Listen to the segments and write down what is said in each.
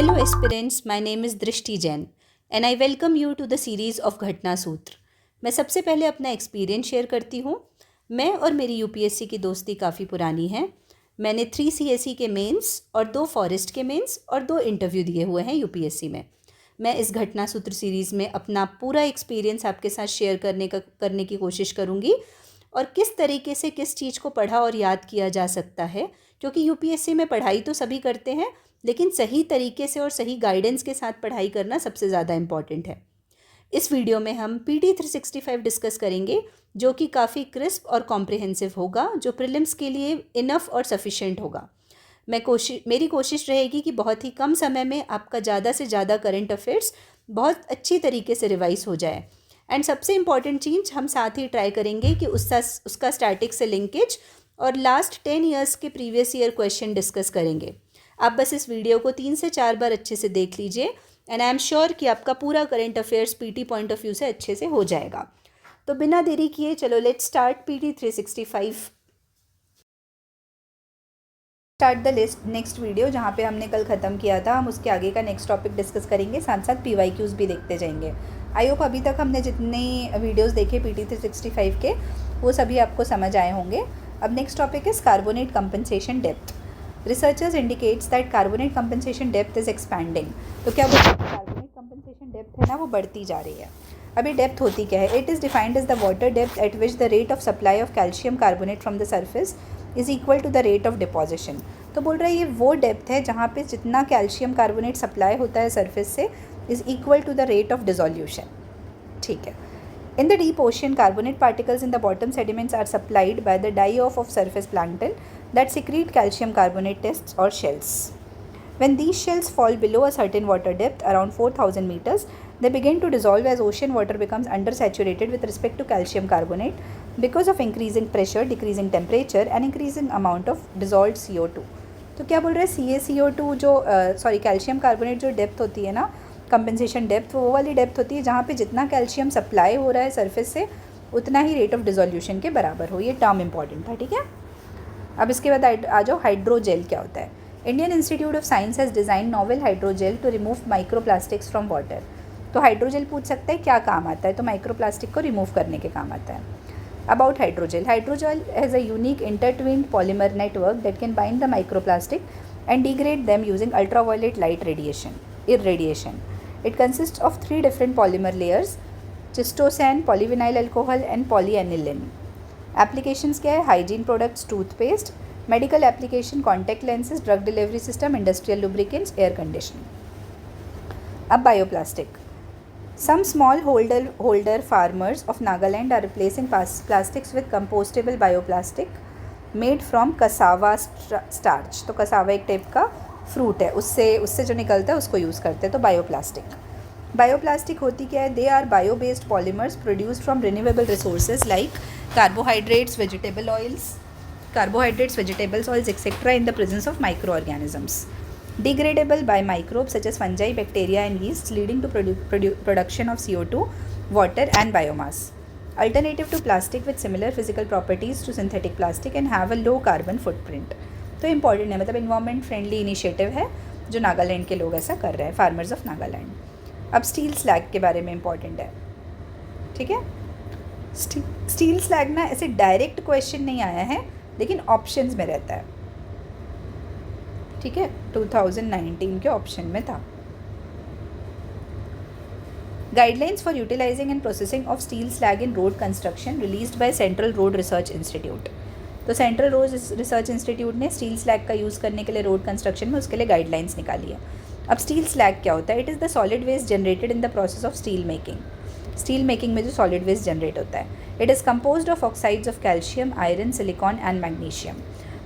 Hello aspirants, my name is Drishti Jain and I welcome you to the series of घटना सूत्र। मैं सबसे पहले अपना एक्सपीरियंस शेयर करती हूँ। मैं और मेरी यूपीएससी की दोस्ती काफ़ी पुरानी है। मैंने 3 सीएसई के मेंस और 2 फॉरेस्ट के मेंस और 2 इंटरव्यू दिए हुए हैं यूपीएससी में। मैं इस घटना सूत्र सीरीज़ में अपना पूरा एक्सपीरियंस आपके साथ शेयर करने की कोशिश करूँगी और किस तरीके से किस चीज़ को पढ़ा और याद किया जा सकता है, क्योंकि यूपीएससी में पढ़ाई तो सभी करते हैं लेकिन सही तरीके से और सही गाइडेंस के साथ पढ़ाई करना सबसे ज़्यादा इम्पॉर्टेंट है। इस वीडियो में हम पीटी 365 डिस्कस करेंगे जो कि काफ़ी क्रिस्प और कॉम्प्रिहेंसिव होगा, जो प्रीलिम्स के लिए इनफ और सफिशेंट होगा। मेरी कोशिश रहेगी कि बहुत ही कम समय में आपका ज़्यादा से ज़्यादा करंट अफेयर्स बहुत अच्छी तरीके से रिवाइज हो जाए। एंड सबसे इम्पॉर्टेंट चीज़ हम साथ ही ट्राई करेंगे कि उसका स्टैटिक से लिंकेज और लास्ट 10 ईयर्स के प्रीवियस ईयर क्वेश्चन डिस्कस करेंगे। आप बस इस वीडियो को 3 से 4 बार अच्छे से देख लीजिए एंड आई एम श्योर कि आपका पूरा current affairs PT point of view से अच्छे से हो जाएगा। तो बिना देरी किए चलो let's start PT 365। Start the list next video जहाँ पे हमने कल ख़त्म किया था, हम उसके आगे का नेक्स्ट टॉपिक डिस्कस करेंगे, साथ साथ पीवाईक्यूज़ भी देखते जाएंगे। आई होप अभी तक हमने जितने वीडियोस देखे पीटी 365 के वो सभी आपको समझ आए होंगे। अब next topic is carbonate compensation depth. Researchers indicates that carbonate compensation depth is expanding. तो क्या बोलते हैं, कार्बोनेट कंपनसेशन डेप्थ है ना, वो बढ़ती जा रही है। अभी डेप्थ होती क्या है? It is defined as the water depth at which the rate of supply of calcium carbonate from the surface is equal to the rate of deposition. तो बोल रहा है ये वो डेप्थ है जहाँ पे जितना कैल्शियम कार्बोनेट सप्लाई होता है सरफेस से is equal to the rate of dissolution. ठीक है। In the deep ocean, carbonate particles in the bottom sediments are supplied by the die-off of surface plankton that secrete calcium carbonate tests or shells. When these shells fall below a certain water depth, around 4,000 meters, they begin to dissolve as ocean water becomes undersaturated with respect to calcium carbonate because of increasing pressure, decreasing temperature and increasing amount of dissolved CO2. तो क्या बोल रहे हैं, CaCO2 जो calcium carbonate जो depth होती है ना, कंपनसेशन डेप्थ, वो वाली डेप्थ होती है जहाँ पे जितना कैल्शियम सप्लाई हो रहा है सरफेस से उतना ही रेट ऑफ डिसोल्यूशन के बराबर हो। ये टर्म इंपॉर्टेंट था, ठीक है। अब इसके बाद आ जाओ, हाइड्रोजेल क्या होता है। Indian Institute of Science has designed novel hydrogel to remove microplastics from water. तो हाइड्रोजेल पूछ सकता है क्या काम आता है, तो माइक्रोप्लास्टिक को रिमूव करने के काम आता है। About hydrogel. Hydrogel has a unique intertwined polymer network that can bind the microplastic and degrade them using ultraviolet light irradiation. It consists of 3 different polymer layers: cystosan, polyvinyl alcohol and polyaniline. Applications क्या है? Hygiene products, toothpaste, medical application, contact lenses, drug delivery system, industrial lubricants, air conditioning. अब bioplastic. Some smallholder farmers of Nagaland are replacing plastics with compostable bioplastic made from cassava starch. तो cassava एक type का fruit है, उससे जो निकलता है उसको यूज़ करते हैं। तो बायोप्लास्टिक होती क्या है? They are bio based polymers produced from renewable resources like carbohydrates, vegetables oils, etc. in the presence of microorganisms. Degradable by microbes such as fungi, bacteria and yeasts, leading to production of CO2, water and biomass. Alternative to plastic with similar physical properties to synthetic plastic and have a low carbon footprint. तो important है, मतलब environment friendly initiative है जो नागालैंड के लोग ऐसा कर रहे हैं, फार्मर्स ऑफ नागालैंड। अब स्टील स्लैग के बारे में इम्पॉर्टेंट है, ठीक है। स्टील स्लैग ना ऐसे डायरेक्ट क्वेश्चन नहीं आया है लेकिन ऑप्शंस में रहता है, ठीक है। 2019 के ऑप्शन में था। Guidelines for utilising and processing of steel slag in road construction released by Central Road Research Institute. तो सेंट्रल रोड रिसर्च इंस्टीट्यूट ने स्टील स्लैग का यूज़ करने के लिए रोड कंस्ट्रक्शन में उसके लिए गाइडलाइंस निकाली है। अब स्टील स्लैग क्या होता है? It is the solid waste generated in the process of steel making में जो सॉलिड वेस्ट जनरेट होता है। It is composed of oxides of calcium, iron, silicon and magnesium.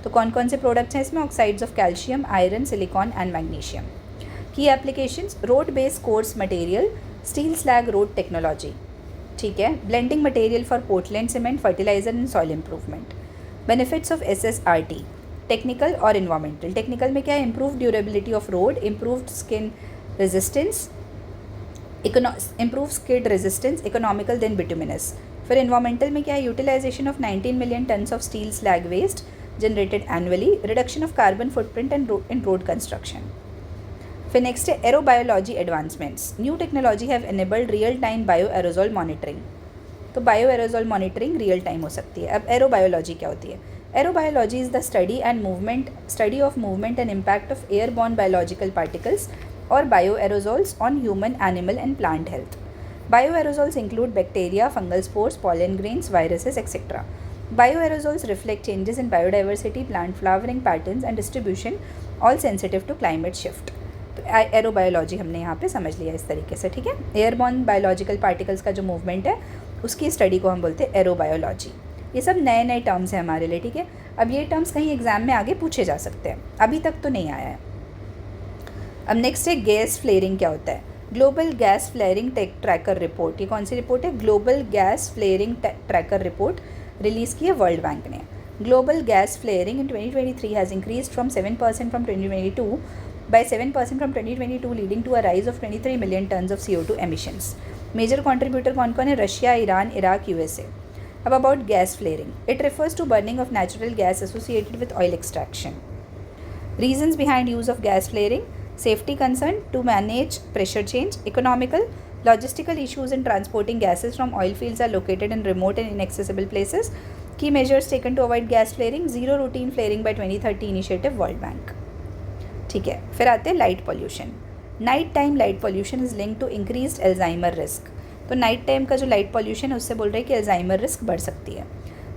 तो कौन कौन से प्रोडक्ट्स हैं इसमें? Oxides of calcium, iron, silicon and magnesium. की applications: road based course material, steel slag road technology, ठीक है। Blending material for Portland cement, fertiliser and soil improvement. Benefits of SSRT: technical और इन्वायरमेंटल। टेक्निकल में क्या है? Improve durability of road, improved skin resistance, economical than bituminous. फिर environmental में क्या है? Utilisation of 19 million tons of steel slag waste generated annually, reduction of carbon footprint and in road construction. फिर next है aerobiology advancements. New technology have enabled real time bio aerosol monitoring. तो bio aerosol monitoring real time हो सकती है। अब aerobiology क्या होती है? Aerobiology is the study of movement and impact of airborne biological particles और bio aerosols on human, animal and plant health. Bio aerosols include bacteria, fungal spores, pollen grains, viruses, etc. Bioaerosols reflect changes in biodiversity, plant flowering patterns and distribution, all sensitive to climate shift. तो एरोबायोलॉजी हमने यहाँ पे समझ लिया इस तरीके से, ठीक है। एयरबॉर्न बायोलॉजिकल पार्टिकल्स का जो मूवमेंट है उसकी स्टडी को हम बोलते हैं एरोबायोलॉजी। ये सब नए नए टर्म्स हैं हमारे लिए, ठीक है। अब ये टर्म्स कहीं एग्जाम में आगे पूछे जा सकते हैं, अभी तक तो नहीं आया है। अब नेक्स्ट है गैस फ्लेयरिंग क्या होता है? Global gas flaring tracker report. ये कौन सी रिपोर्ट है? Global gas flaring tracker report release की है वर्ल्ड बैंक ने। Global gas flaring in 2023 has increase from 7% from 2022 by 7% from 2022, leading to a rise of 23 million tons of CO2 emissions. Major contributor कौन कौन है? Russia, Iran, Iraq, USA. अब about gas flaring, it refers to burning of natural gas associated with oil extraction. Reasons behind use of gas flaring: safety concern, to manage pressure change; economical, logistical issues in transporting gases from oil fields are located in remote and inaccessible places. Key measures taken to avoid gas flaring: zero routine flaring by 2030 initiative, World Bank. ठीक है, फिर आते हैं light pollution. Night time light pollution is link to increased Alzheimer risk. तो night time का जो light pollution है उससे बोल रहे हैं कि एल्जाइमर रिस्क बढ़ सकती है।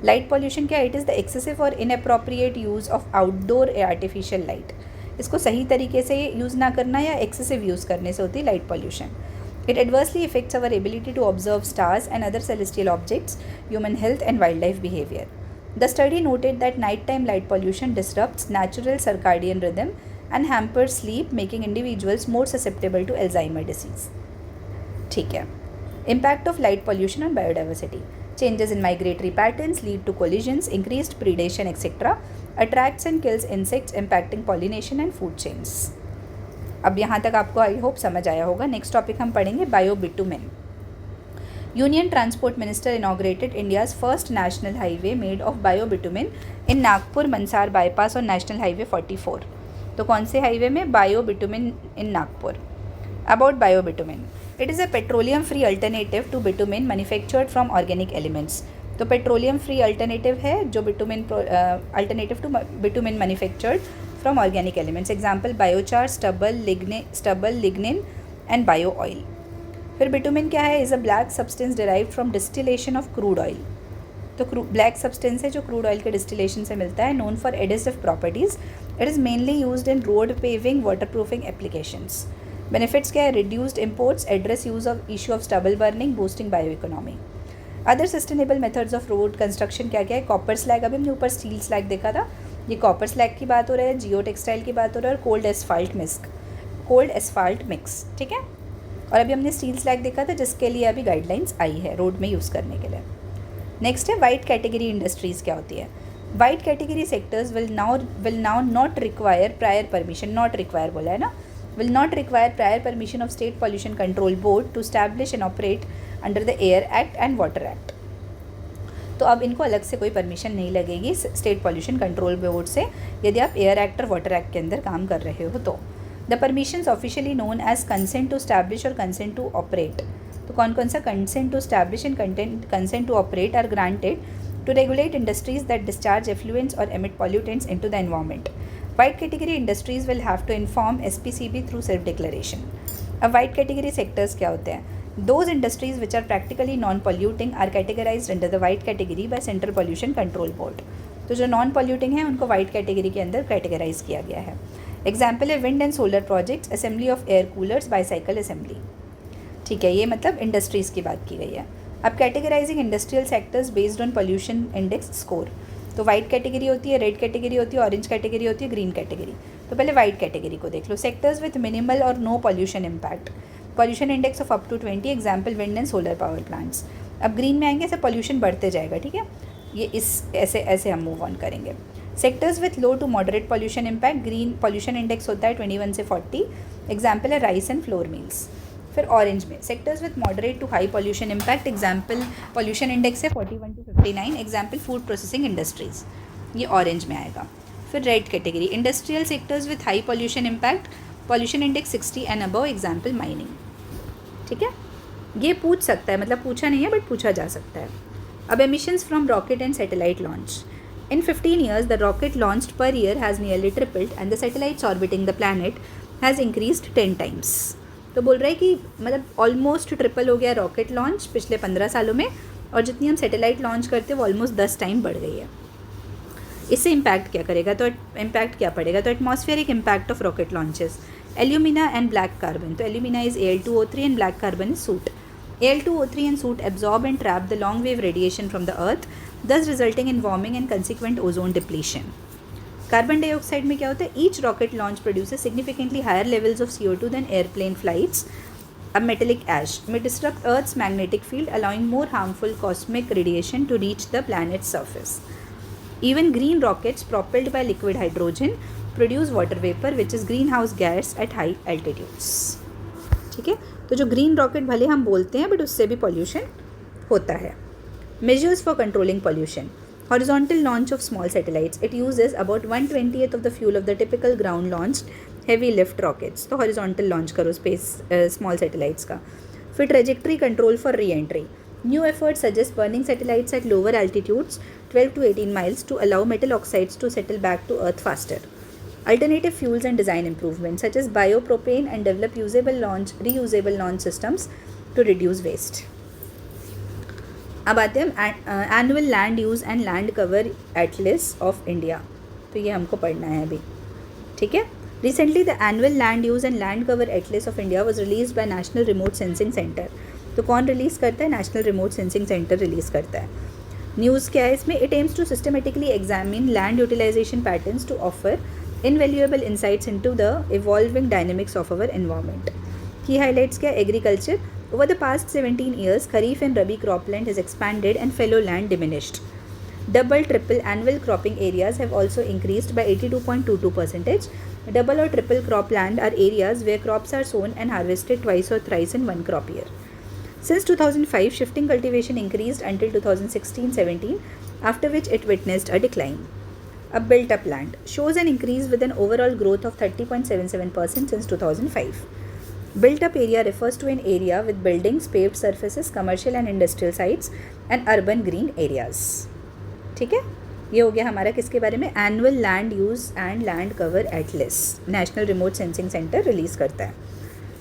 लाइट पॉल्यूशन क्या? इट इज़ द एक्सेसिव और inappropriate use of outdoor artificial light. इसको सही तरीके से यूज़ ना करना या एक्सेसिव यूज़ करने से होती है light pollution. It adversely affects our ability to observe stars and other celestial objects, human health and wildlife behaviour. The study noted that night time light pollution disrupts natural circadian rhythm and hampers sleep, making individuals more susceptible to Alzheimer disease. ठीक है। Impact of light pollution on biodiversity: changes in migratory patterns lead to collisions, increased predation, etc. Attracts and kills insects, impacting pollination and food chains. अब यहाँ तक आपको I hope समझ आया होगा। Next topic हम पढ़ेंगे biobitumen. Union transport minister inaugurated India's first national highway made of biobitumen in Nagpur Mansar bypass और नेशनल हाईवे 44। तो कौन से हाईवे में? Biobitumen in Nagpur. About biobitumen, it is a petroleum free alternative to bitumen manufactured from organic elements. तो petroleum free alternative है जो bitumen alternative to bitumen manufactured from organic elements. Example biochar, stubble, lignin and bio oil. फिर bitumen क्या है? Is a black substance derived from distillation of crude oil. तो black substance है जो crude oil के distillation से मिलता है। Known for adhesive properties, it is mainly used in road paving, water proofing applications. Benefits क्या है? Reduced imports, address use of issue of stubble burning, boosting bio economy. Other sustainable methods of road construction क्या क्या है? Copper slag, अभी हमने ऊपर steel slag देखा था, ये कॉपर स्लैग की बात हो रहा है, जियो टेक्सटाइल की बात हो रहा है, और कोल्ड एसफाल्ट मिक्स, ठीक है। और अभी हमने स्टील स्लैग देखा था जिसके लिए अभी गाइडलाइंस आई है रोड में यूज़ करने के लिए। नेक्स्ट है वाइट कैटेगरी इंडस्ट्रीज़ क्या होती है? White category sectors will now not require prior permission, not require बोला है ना, will not require prior permission of state pollution control board to establish and operate under the air act and water act. तो अब इनको अलग से कोई permission नहीं लगेगी स्टेट पॉल्यूशन कंट्रोल बोर्ड से यदि आप एयर एक्ट और वाटर एक्ट के अंदर काम कर रहे हो तो। The permissions officially known as consent to establish और कंसेंट टू ऑपरेट। तो कौन कौन सा consent to establish and consent to operate are granted to regulate industries that discharge effluents or emit pollutants into the environment. White category industries will have to inform SPCB through self-declaration. अब white category sectors क्या होते हैं? Those industries which are practically non-polluting are categorized under the white category by Central Pollution Control Board. तो जो non-polluting है उनको white category के अंदर categorize किया गया है। Example है wind and solar projects, assembly of air coolers, bicycle assembly. ठीक है, ये मतलब इंडस्ट्रीज़ की बात की गई है। अब categorising industrial sectors based on pollution index score. तो वाइट कैटेगरी होती है, रेड कैटेगरी होती है, ऑरेंज कैटेगरी होती है, ग्रीन कैटेगरी। तो पहले वाइट कैटेगरी को देख लो। सेक्टर्स विथ मिनिमल और no pollution impact, pollution index of up to 20, example wind and solar power plants. अब ग्रीन में आएंगे ऐसे पोल्यूशन बढ़ते जाएगा, ठीक है, ये इस ऐसे हम मूव ऑन करेंगे। Sectors with low to moderate pollution impact, green pollution index होता है 21 से 40, एग्जाम्पल है राइस एंड फ्लोर मिल्स। फिर ऑरेंज में sectors with moderate to high pollution impact, example pollution index है 41 to 59, example food processing industries, ये orange में आएगा। फिर red category industrial sectors with high pollution impact, pollution index 60 and above, example mining. ठीक है, ये पूछ सकता है, मतलब पूछा नहीं है बट पूछा जा सकता है। अब emissions from rocket and satellite launch. In 15 years, the rocket launched per year has nearly tripled and the satellites orbiting the planet has increased 10 times. तो बोल रहा है कि मतलब ऑलमोस्ट ट्रिपल हो गया रॉकेट लॉन्च पिछले 15 सालों में, और जितनी हम सैटेलाइट लॉन्च करते हैं वो ऑलमोस्ट 10 टाइम बढ़ गई है। इससे इम्पैक्ट क्या करेगा, तो इम्पैक्ट क्या पड़ेगा, तो atmospheric impact of rocket launches, alumina and black carbon. तो alumina is Al2O3 and black carbon is soot. Al2O3 and soot absorb and trap the long wave radiation from the earth, thus resulting in warming and consequent ozone depletion. Carbon dioxide में क्या होता है, each rocket launch produces significantly higher levels of CO2 than airplane flights. A metallic ash may disrupt Earth's magnetic field, allowing more harmful cosmic radiation to reach the planet's surface. Even green rockets propelled by liquid hydrogen produce water vapor, which is greenhouse gas at high altitudes. ठीक है, तो जो green rocket भले हम बोलते हैं but उससे भी पॉल्यूशन होता है। Measures for controlling pollution, horizontal launch of small satellites, it uses about 1/20 of the fuel of the typical ground launched heavy lift rockets. तो हॉरिजॉन्टल लॉन्च करो स्पेस स्मॉल सैटेलाइट्स का। फिर trajectory control for re entry, new effort suggest burning satellites at lower altitudes 12 to 18 miles to allow metal oxides to settle back to earth faster. Alternative fuels and design improvements such as biopropane and develop reusable launch systems to reduce waste. अब आते हैं annual land use and land cover atlas of India. तो ये हमको पढ़ना है अभी। ठीक है, recently the annual land use and land cover atlas of India was release by national remote sensing centre. तो कौन रिलीज़ करता है, national remote sensing centre release करता है। न्यूज़ क्या है इसमें, it aims to systematically examine land utilisation patterns to offer invaluable insights into the evolving dynamics of our environment. Key highlights क्या, agriculture. Over the past 17 years, Kharif and Rabi cropland has expanded and fallow land diminished. Double, triple annual cropping areas have also increased by 82.22%. Double or triple cropland are areas where crops are sown and harvested twice or thrice in one crop year. Since 2005, shifting cultivation increased until 2016-17, after which it witnessed a decline. A built-up land shows an increase with an overall growth of 30.77% since 2005. Built-up area refers to an area with buildings, paved surfaces, commercial and industrial sites, and urban green areas. ठीक है, ये हो गया हमारा किसके बारे में, annual land use and land cover Atlas, national remote sensing centre release करता है।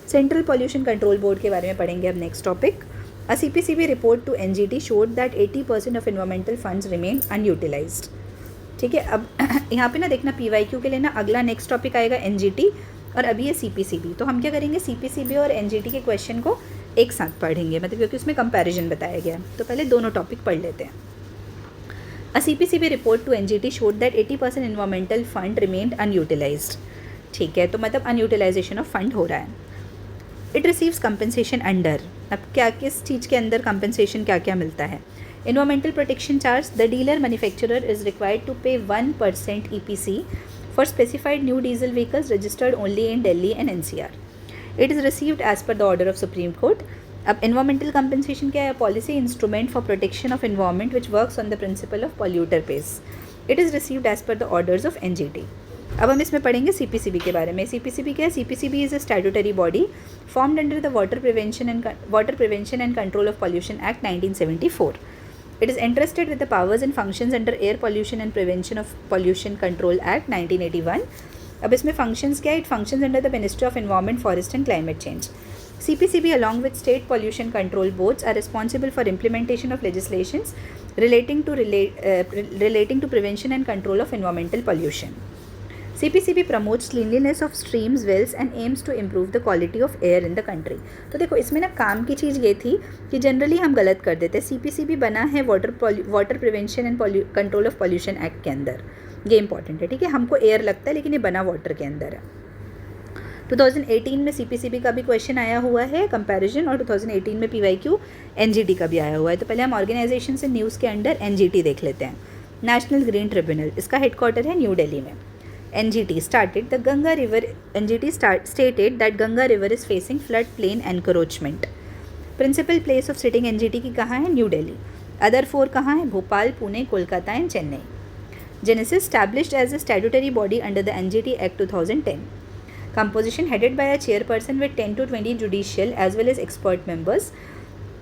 सेंट्रल पॉल्यूशन कंट्रोल बोर्ड के बारे में पढ़ेंगे अब next topic. A CPCB report to NGT showed that 80% of environmental funds remain unutilized. ठीक है, अब यहाँ पे ना देखना PYQ के लिए ना अगला नेक्स्ट टॉपिक आएगा NGT और अभी है CPCB। तो हम क्या करेंगे, CPCB और NGT के क्वेश्चन को एक साथ पढ़ेंगे, मतलब क्योंकि उसमें कंपैरिजन बताया गया है। तो पहले दोनों टॉपिक पढ़ लेते हैं। A CPCB report to NGT showed that 80% environmental fund remained unutilized. ठीक है, तो मतलब अनयूटिलाइजेशन ऑफ फंड हो रहा है। इट रिसीव्स कंपनसेशन अंडर, अब क्या किस चीज़ के अंदर कंपनसेशन क्या क्या मिलता है। Environmental protection charge, the dealer manufacturer is required to pay 1% EPC for specified new diesel vehicles registered only in Delhi and NCR. It is received as per the order of Supreme Court. अब environmental compensation क्या है, policy instrument for protection of environment which works on the principle of polluter pays. It is received as per the orders of NGT. अब हम इसमें पढ़ेंगे CPCB के बारे में। CPCB क्या है, CPCB is a statutory body formed under the Water Prevention and Control of Pollution Act 1974. It is entrusted with the powers and functions under Air Pollution and Prevention of Pollution Control Act 1981. अब इसमें functions क्या है, it functions under the Ministry of Environment, Forest and Climate Change. CPCB along with state pollution control boards are responsible for implementation of legislations relating to prevention and control of environmental pollution. CPCB promotes cleanliness of streams, wells and aims to improve the quality of air in the country. तो देखो इसमें ना काम की चीज़ ये थी कि generally हम गलत कर देते हैं। CPCB बना है water prevention and control of pollution act के अंदर, ये इंपॉर्टेंट है। ठीक है, हमको एयर लगता है लेकिन ये बना वाटर के अंदर है। 2018 में CPCB का भी क्वेश्चन आया हुआ है कंपैरिजन, और 2018 में PYQ NGT का भी आया हुआ है। तो पहले हम ऑर्गेनाइजेशन से न्यूज़ के अंडर NGT देख लेते हैं। नेशनल ग्रीन ट्रिब्यूनल, इसका हेडक्वार्टर है न्यू दिल्ली में। NGT stated that Ganga River is facing floodplain encroachment. Principal place of sitting NGT की कहाँ है, न्यू दिल्ली। अदर 4 कहाँ है, Bhopal, Pune, Kolkata and Chennai. Genesis established as a statutory body under the NGT Act 2010. Composition headed by a chairperson with 10 to 20 judicial as well as expert members,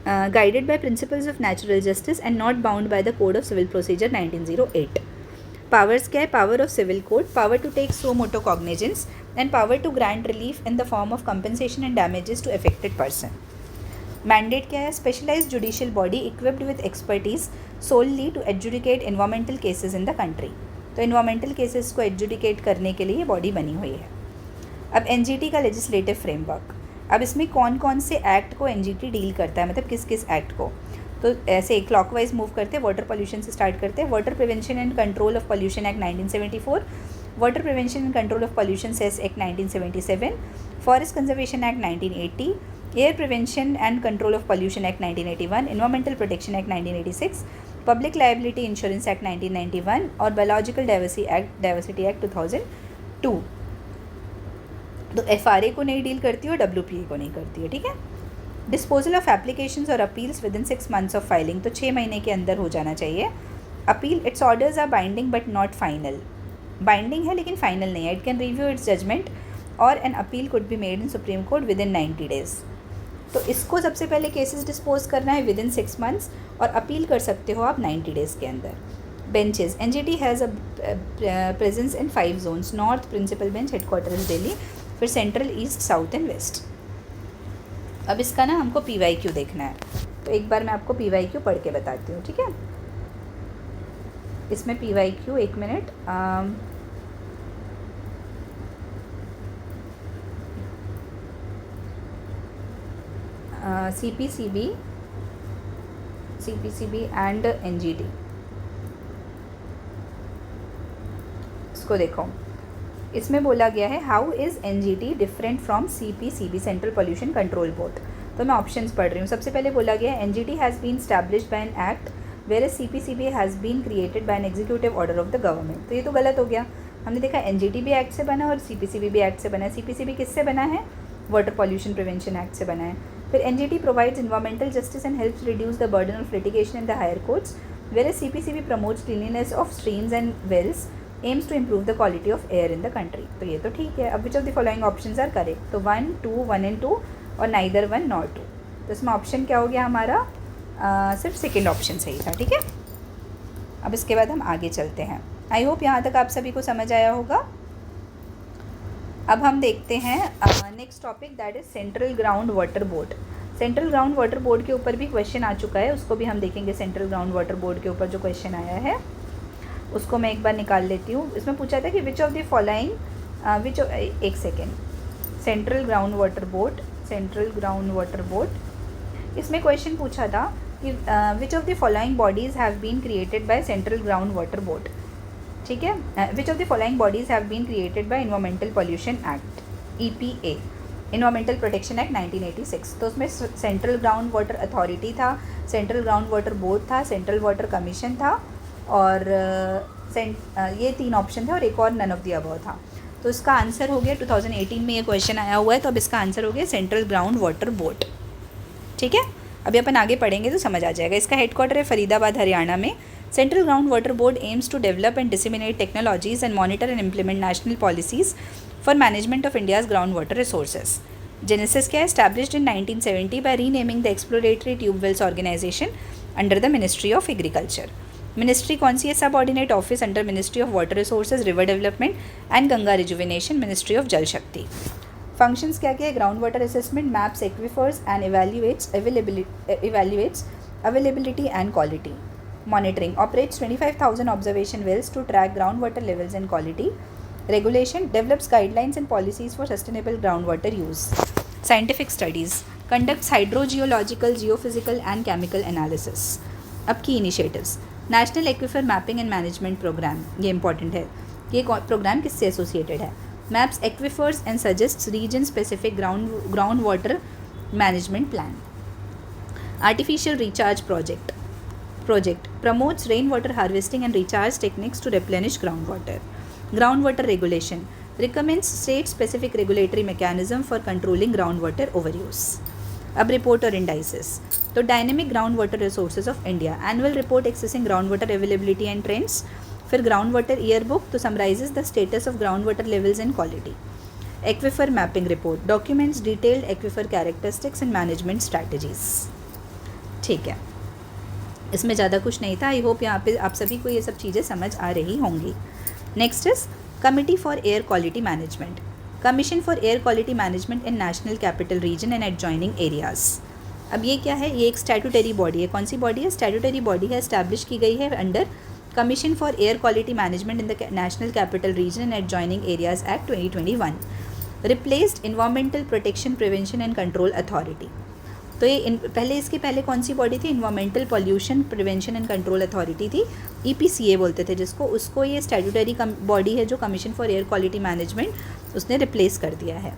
guided by principles of natural justice and not bound by the Code of Civil Procedure 1908. Powers क्या है? Power of Civil Code, power to take suo motu cognizance and power to grant relief in the form of compensation and damages to affected person. Mandate क्या है? Specialized judicial body equipped with expertise solely to adjudicate environmental cases in the country. तो environmental cases को adjudicate करने के लिए ये body बनी हुई है. अब NGT का लेजिस्लेटिव फ्रेमवर्क, अब इसमें कौन कौन से एक्ट को NGT डील करता है, मतलब किस किस एक्ट को. तो ऐसे क्लॉकवाइज मूव करते हैं. वाटर पोल्यूशन से स्टार्ट करते हैं. Water prevention and control of pollution act 1974, water prevention and control of pollution cess act 1977, forest conservation act 1980, air prevention and control of pollution act 1981, environmental protection act 1986, public liability insurance act 1991 और biological diversity act 2002. तो FRA को नहीं deal करती है और WPA को नहीं करती है. ठीक है. डिस्पोजल ऑफ एप्लीकेशंस और appeals within 6 months of filing, तो 6 महीने के अंदर हो जाना चाहिए. Appeal, its orders are binding but not final. Binding है लेकिन फाइनल नहीं है. It can review its judgement और an appeal could be made in Supreme Court within 90 days. तो इसको सबसे पहले केसेस डिस्पोज करना है विद इन 6 months और अपील कर सकते हो आप 90 days के अंदर. Benches, NGT has a presence in 5 zones. North principal bench, headquarter is Delhi, फिर central, east, south and west. अब इसका ना हमको PYQ देखना है, तो एक बार मैं आपको PYQ पढ़ के बताती हूँ. ठीक है. इसमें PYQ, 1 minute, CPCB and NGT. इसको देखो. इसमें बोला गया है how is NGT different from CPCB, central pollution control board. तो मैं ऑप्शंस पढ़ रही हूँ. सबसे पहले बोला गया है NGT has been established by an act where CPCB has been created by an executive order of the government. तो ये तो गलत हो गया. हमने देखा NGT भी एक्ट से बना है और CPCB भी एक्ट से बना है. CPCB किससे बना है? वाटर पॉल्यूशन प्रिवेंशन एक्ट से बना है. फिर NGT provides environmental justice and helps reduce the burden of litigation in the higher courts, where CPCB promotes cleanliness of streams and wells, aims to improve the quality of air in the country. तो ये तो ठीक है. अब which of the following options are correct? तो 1, 2, 1 and 2 और neither 1 nor 2. तो इसमें ऑप्शन क्या हो गया हमारा? सिर्फ सेकेंड ऑप्शन सही था. ठीक है. अब इसके बाद हम आगे चलते हैं. आई होप यहाँ तक आप सभी को समझ आया होगा. अब हम देखते हैं next topic, that is central ground water board. Central ground water board के ऊपर भी क्वेश्चन आ चुका है, उसको भी हम देखेंगे. सेंट्रल ग्राउंड वाटर बोर्ड के ऊपर जो क्वेश्चन आया है उसको मैं एक बार निकाल लेती हूँ. इसमें पूछा था कि विच ऑफ द फॉलोइंग एक second, central ground water board, इसमें क्वेश्चन पूछा था कि which of the following bodies have been created by central ground water board. ठीक है. Which of the following bodies have been created by environmental pollution act, EPA, environmental protection act 1986. तो उसमें central ground water authority था, central ground water board था, central water commission था और ये 3 option थे और एक और नन ऑफ द अबव था. तो इसका आंसर हो गया, 2018 में ये क्वेश्चन आया हुआ है, तो अब इसका आंसर हो गया सेंट्रल ग्राउंड वाटर बोर्ड. ठीक है. अभी अपन आगे पढ़ेंगे तो समझ आ जाएगा. इसका हेडक्वार्टर है फरीदाबाद, हरियाणा में. Central ground water board aims to develop and disseminate technologies and monitor and implement national policies for management of India's ground water resources. Genesis क्या है? Established in 1970 by renaming the exploratory tubewells organisation under the ministry of agriculture. Ministry कौन सी है? Subordinate office under ministry of water resources, river development and Ganga rejuvenation, ministry of Jal Shakti. Functions क्या क्या है? Ground water assessment, maps aquifers and evaluates availability and quality. Monitoring operates 25,000 observation wells to track groundwater levels and quality. Regulation develops guidelines and policies for sustainable groundwater use. Scientific studies conducts hydrogeological, geophysical and chemical analysis. अब की initiatives, National Aquifer Mapping and Management Program, ये important है. ये programme किससे associated है? Maps aquifers and suggests region specific groundwater management plan. Artificial recharge project promotes rainwater harvesting and recharge techniques to replenish groundwater. Groundwater regulation recommends state-specific regulatory mechanism for controlling groundwater overuse. अब report और indices. तो dynamic groundwater resources of India, annual report accessing groundwater availability and trends. फिर groundwater yearbook तो summarizes the status of groundwater levels and quality. Aquifer mapping report documents detailed aquifer characteristics and management strategies. ठीक है, इसमें ज़्यादा कुछ नहीं था। I hope यहाँ पे आप सभी को ये सब चीज़ें समझ आ रही होंगी। Next is committee for air quality management, commission for air quality management in national capital region and adjoining areas. अब ये क्या है, ये एक स्टैट्यूटरी बॉडी है। कौन सी बॉडी है? स्टैट्यूटरी बॉडी है, एस्टैब्लिश की गई है under commission for air quality management in the national capital region and adjoining areas act 2021। Replaced environmental protection prevention and control authority. तो ये पहले इसके पहले कौन सी बॉडी थी? Environmental pollution prevention and control authority थी, EPCA बोलते थे जिसको। उसको ये स्टैट्यूटरी बॉडी है जो commission for air quality management, उसने रिप्लेस कर दिया है।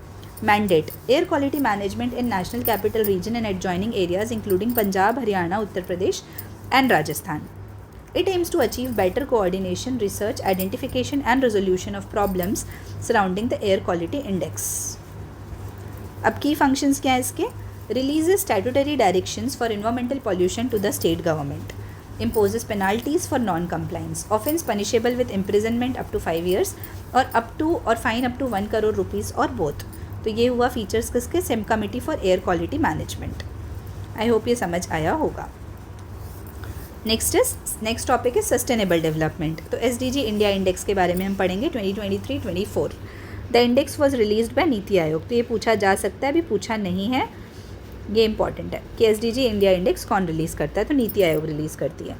Mandate air quality management in national capital region and adjoining areas including Punjab, Haryana, Uttar Pradesh and Rajasthan. It aims to achieve better coordination, research, identification and resolution of problems surrounding the air quality index. अब key functions क्या है इसके? Releases statutory directions for environmental pollution to the state government. Imposes penalties for non-compliance. Offence punishable with imprisonment up to 5 years or fine up to 1 crore rupees or both. तो ये हुआ features किसके? SIM committee for air quality management. I hope ये समझ आया होगा। Next topic है sustainable development. तो SDG इंडिया इंडेक्स के बारे में हम पढ़ेंगे 2023-24। The index was released by NITI Aayog. तो ये पूछा जा सकता है, अभी पूछा नहीं है, ये इंपॉर्टेंट है कि SDG इंडिया इंडेक्स कौन रिलीज़ करता है? तो नीति आयोग रिलीज़ करती है।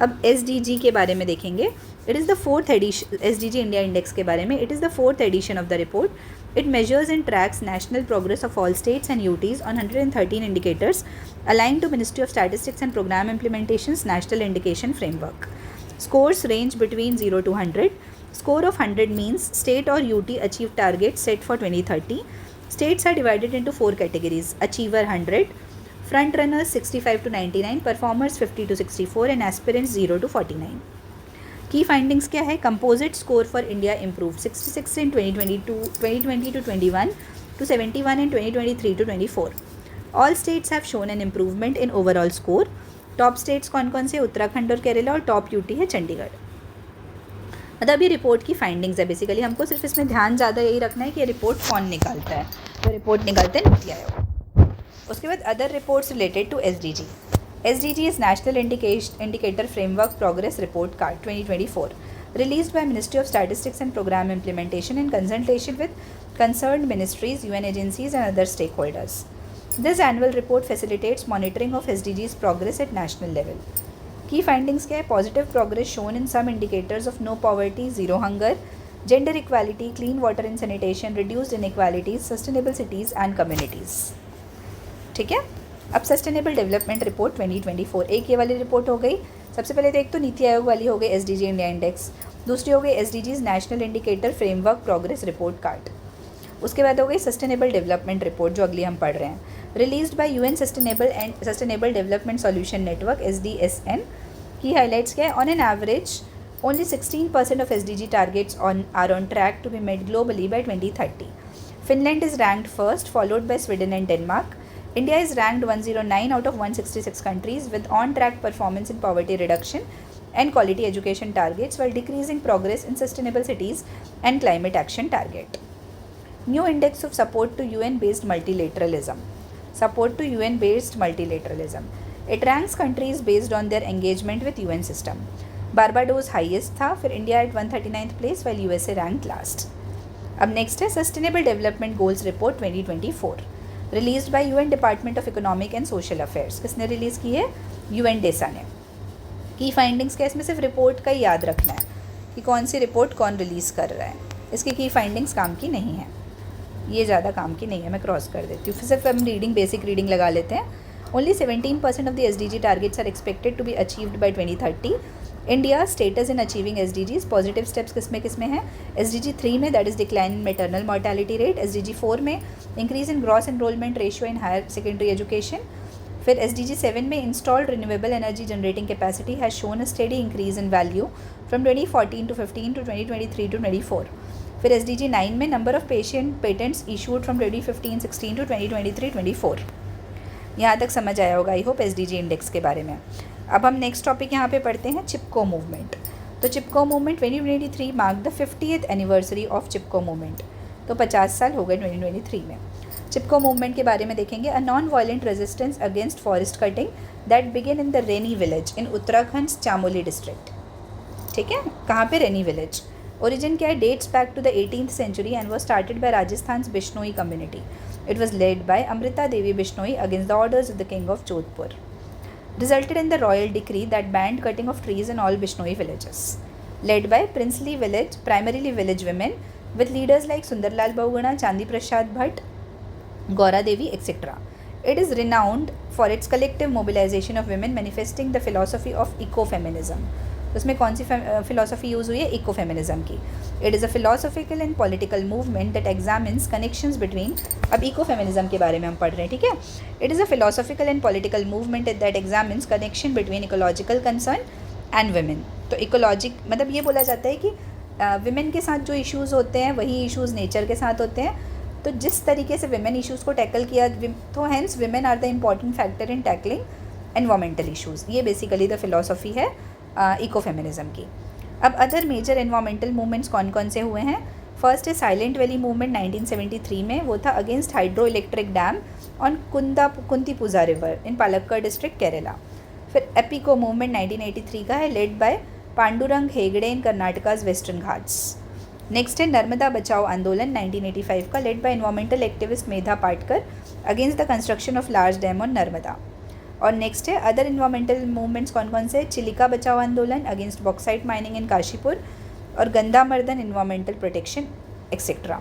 अब SDG के बारे में देखेंगे। It is the 4th edition SDG India index के बारे में। It is the 4th edition of the report. It measures and tracks national progress of all states and UTs on 113 indicators aligned to Ministry of Statistics and Program Implementation's National Indication Framework. Scores range between 0 to 100. Score of 100 means state or UT achieved targets set for 2030. States are divided into 4 categories: Achiever 100, Front Runners 65 to 99, Performers 50 to 64 and Aspirants 0 to 49. की findings क्या है? Composite score for India improve 66 in 2020 to 21 to 71 in 2023 to 24. All states have shown an improvement in overall score. Top states कौन कौन से? उत्तराखंड और केरला, और top UT है चंडीगढ़। मतलब ये रिपोर्ट की फाइंडिंग्स है बेसिकली। हमको सिर्फ इसमें ध्यान ज़्यादा यही रखना है कि ये रिपोर्ट कौन निकालता है। तो रिपोर्ट निकालते हैं नीति आयोग। उसके बाद other reports related to SDG। SDG is National Indicator Framework Progress Report Card 2024, released by Ministry of Statistics and Program Implementation in consultation with concerned ministries, UN agencies and other stakeholders. This annual report facilitates monitoring of SDG's progress at national level. Key findings क्या है? Positive progress shown in some indicators of no poverty, zero hunger, gender equality, clean water and sanitation, reduced inequalities, sustainable cities and communities. ठीक है, अब sustainable development report 2024, एक ये वाली report हो गई। सबसे पहले तो एक तो नीति आयोग वाली हो गई SDG इंडिया इंडेक्स, दूसरी हो गई SDG's national indicator framework progress report card. उसके बाद हो गई सस्टेनेबल डेवलपमेंट रिपोर्ट जो अगली हम पढ़ रहे हैं, released by UN sustainable development solution network SDSN। की हाईलाइट्स क्या है? On an average only 16% of SDG targets are on track to be made globally by 2030. Finland is ranked first, followed by Sweden and Denmark. India is ranked 109 out of 166 countries with on-track performance in poverty reduction and quality education targets while decreasing progress in sustainable cities and climate action target. New index of support to UN-based multilateralism. Support to UN-based multilateralism. It ranks countries based on their engagement with UN system. Barbados highest था, फिर India at 139th place while USA ranked last. अब next है sustainable development goals report 2024, released by UN department of economic and social affairs. किसने release की है? UNDESA ने। की findings क्या? इसमें सिर्फ रिपोर्ट का ही याद रखना है कि कौन सी रिपोर्ट कौन रिलीज़ कर रहा है। इसकी की फाइंडिंग्स काम की नहीं है, ये ज़्यादा काम की नहीं है, मैं क्रॉस कर देती हूँ। सिर्फ हम बेसिक रीडिंग लगा लेते हैं। Only 17% of the SDG targets are expected to be achieved by 2030। India status in achieving SDGs। Positive steps किसमें हैं? SDG 3 में, that is decline in maternal mortality rate. SDG 4 में increase in gross enrolment ratio in higher secondary education. फिर SDG 7 में installed renewable energy generating capacity has shown a steady increase in value from 2014 to 15 to 2023 to 24। फिर SDG 9 में number of patents issued from 2015-16 to 2023-24। यहाँ तक समझ आया होगा I hope SDG index के बारे में। अब हम नेक्स्ट टॉपिक यहाँ पे पढ़ते हैं चिपको मूवमेंट। तो Chipko movement 2023 mark the 50th anniversary of Chipko movement. तो 50 साल हो गए 2023 में। चिपको मूवमेंट के बारे में देखेंगे। A non violent resistance against forest cutting that begin in the Reni village in Uttarakhand Chamoli district. ठीक है, कहाँ पे? रेनी विलेज। ओरिजिन क्या है? Dates back to the 18th century and was started by Rajasthan Bishnoi community. It was led by Amrita Devi Bishnoi against the orders of the king of Jodhpur. Resulted in the royal decree that banned cutting of trees in all Bishnoi villages. Led by princely village, primarily village women, with leaders like Sundarlal Bahuguna, Chandi Prasad Bhatt, Gaura Devi, etc. It is renowned for its collective mobilization of women manifesting the philosophy of ecofeminism. उसमें कौन सी philosophy use हुई है? Eco feminism की। It is a philosophical and political movement that examines connections between, अब eco feminism के बारे में हम पढ़ रहे हैं, ठीक है। It is a philosophical and political movement that examines connection between ecological concern and women. तो इकोलॉजिक मतलब ये बोला जाता है कि वुमेन के साथ जो इश्यूज़ होते हैं वही इश्यूज़ नेचर के साथ होते हैं। तो जिस तरीके से वुमेन इश्यूज़ को टैकल किया, तो hence women are the important factor in tackling environmental issues. ये बेसिकली द फिलोसफी है इको फेमिनिज्म की। अब अदर मेजर एनवायरमेंटल मूवमेंट्स कौन कौन से हुए हैं? फर्स्ट है साइलेंट वैली मूवमेंट 1973 में, वो था against hydro electric dam on Kunthipuzha river in Palakkad district Kerala. फिर एपिको मूवमेंट 1983 का है, led by Pandurang Hegde in Karnataka's western Ghats. Next है नर्मदा बचाओ आंदोलन 1985 का, led by environmental activist Medha Patkar against the construction of large dam on Narmada. और नेक्स्ट है अदर इन्वायरमेंटल मूवमेंट्स कौन कौन से? चिलिका बचाओ आंदोलन अगेंस्ट बॉक्साइट माइनिंग इन काशीपुर, और गंदा मर्दन इन्वायरमेंटल प्रोटेक्शन एक्सेट्रा।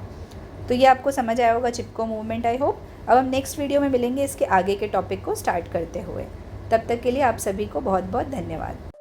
तो ये आपको समझ आया होगा चिपको मूवमेंट, आई होप। अब हम नेक्स्ट वीडियो में मिलेंगे इसके आगे के टॉपिक को स्टार्ट करते हुए। तब तक के लिए आप सभी को बहुत बहुत धन्यवाद।